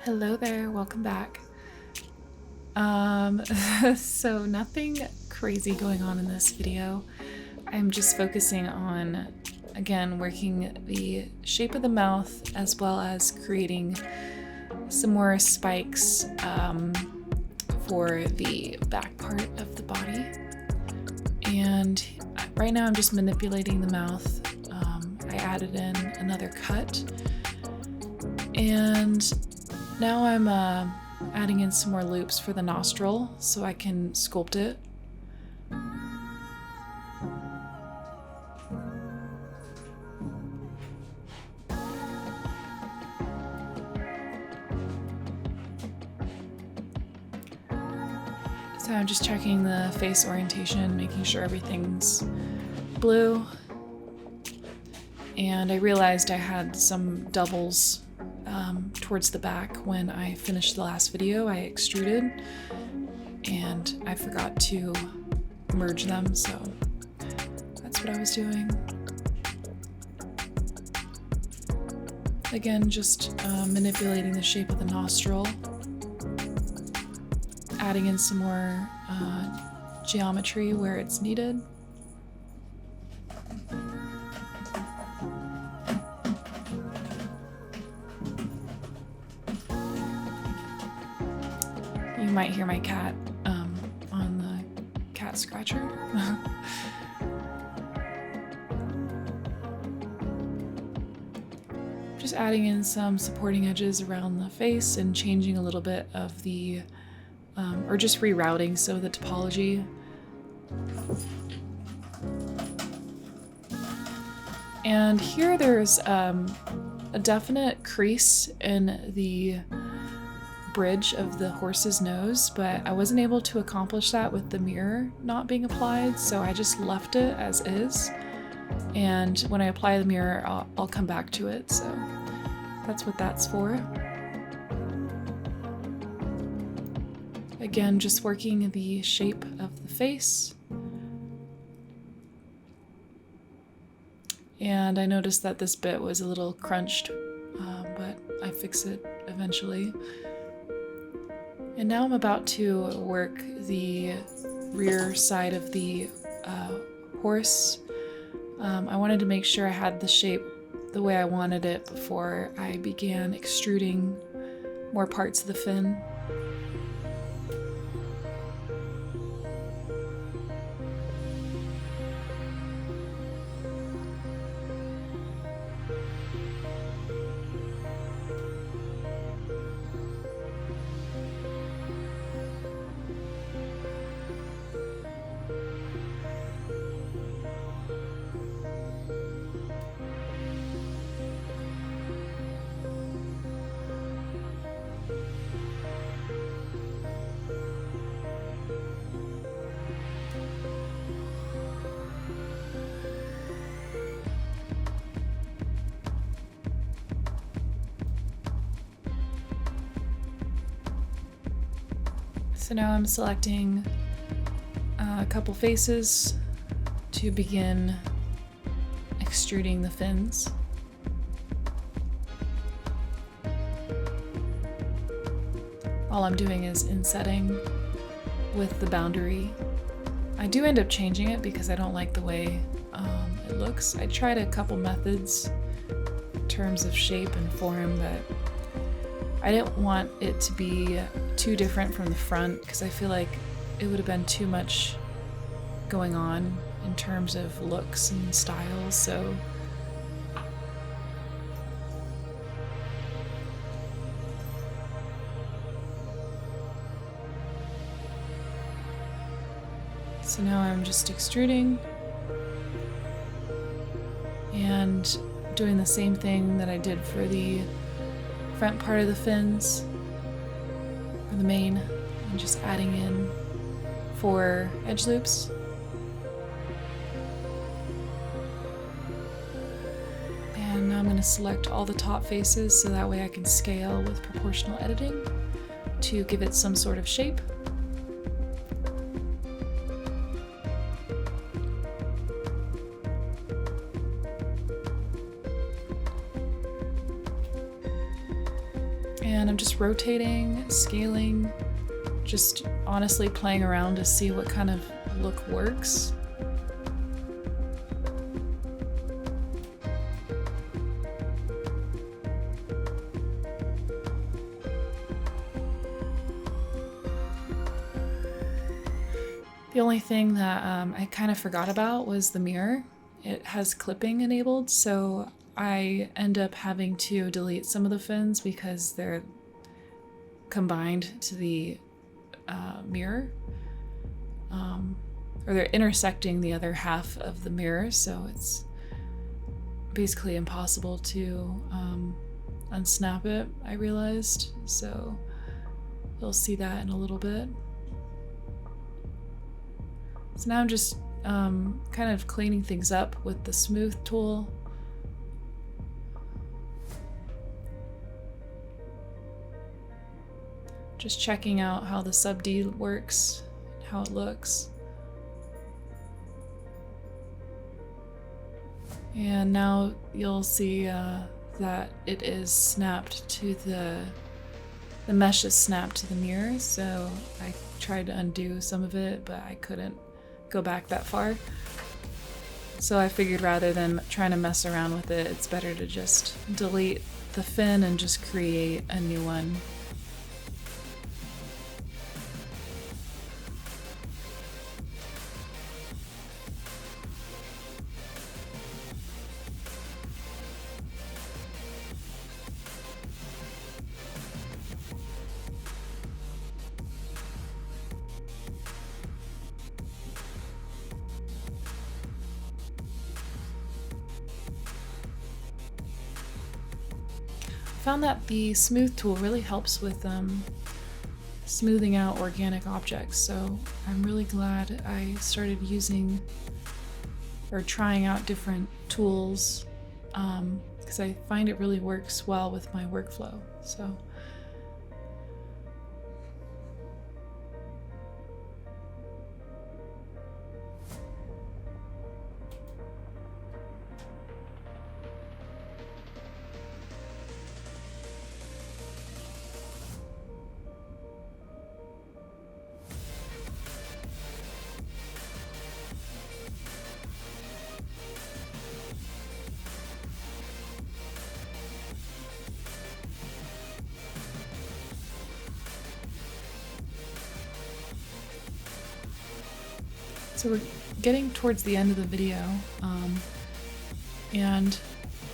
Hello there, welcome back. So nothing crazy going on in this video. I'm just focusing on, again, working the shape of the mouth as well as creating some more spikes for the back part of the body. And right now I'm just manipulating the mouth. I added in another cut. And now I'm adding in some more loops for the nostril so I can sculpt it. So I'm just checking the face orientation, making sure everything's blue. And I realized I had some doubles towards the back when I finished the last video. I extruded and I forgot to merge them, so that's what I was doing. Again, just manipulating the shape of the nostril, adding in some more geometry where it's needed. You might hear my cat on the cat scratcher. Just adding in some supporting edges around the face and changing a little bit of the, or just rerouting some of the typology. And here there's a definite crease in the bridge of the horse's nose, but I wasn't able to accomplish that with the mirror not being applied, so I just left it as is. And when I apply the mirror, I'll come back to it, so that's what that's for. Again, just working the shape of the face. And I noticed that this bit was a little crunched, but I fix it eventually. And now I'm about to work the rear side of the horse. I wanted to make sure I had the shape the way I wanted it before I began extruding more parts of the fin. So now I'm selecting a couple faces to begin extruding the fins. All I'm doing is insetting with the boundary. I do end up changing it because I don't like the way it looks. I tried a couple methods in terms of shape and form, but I didn't want it to be too different from the front because I feel like it would have been too much going on in terms of looks and styles, so now I'm just extruding and doing the same thing that I did for the front part of the fins, or the mane, and just adding in 4 edge loops. And now I'm going to select all the top faces so that way I can scale with proportional editing to give it some sort of shape. And I'm just rotating, scaling, just honestly playing around to see what kind of look works. The only thing that I kind of forgot about was the mirror. It has clipping enabled, so I end up having to delete some of the fins because they're combined to the mirror. Or they're intersecting the other half of the mirror, so it's basically impossible to unsnap it, I realized. So you'll see that in a little bit. So now I'm just kind of cleaning things up with the smooth tool. Just checking out how the sub D works, how it looks. And now you'll see that it is snapped to the mesh is snapped to the mirror, so I tried to undo some of it, but I couldn't go back that far. So I figured rather than trying to mess around with it, it's better to just delete the fin and just create a new one. I found that the smooth tool really helps with smoothing out organic objects, so I'm really glad I started using or trying out different tools because I find it really works well with my workflow. So we're getting towards the end of the video, and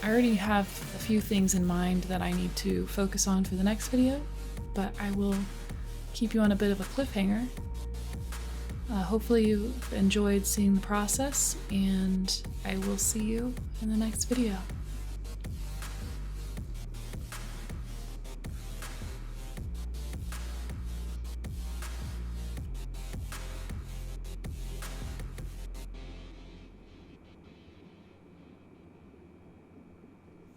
I already have a few things in mind that I need to focus on for the next video, but I will keep you on a bit of a cliffhanger. Hopefully you enjoyed seeing the process, and I will see you in the next video.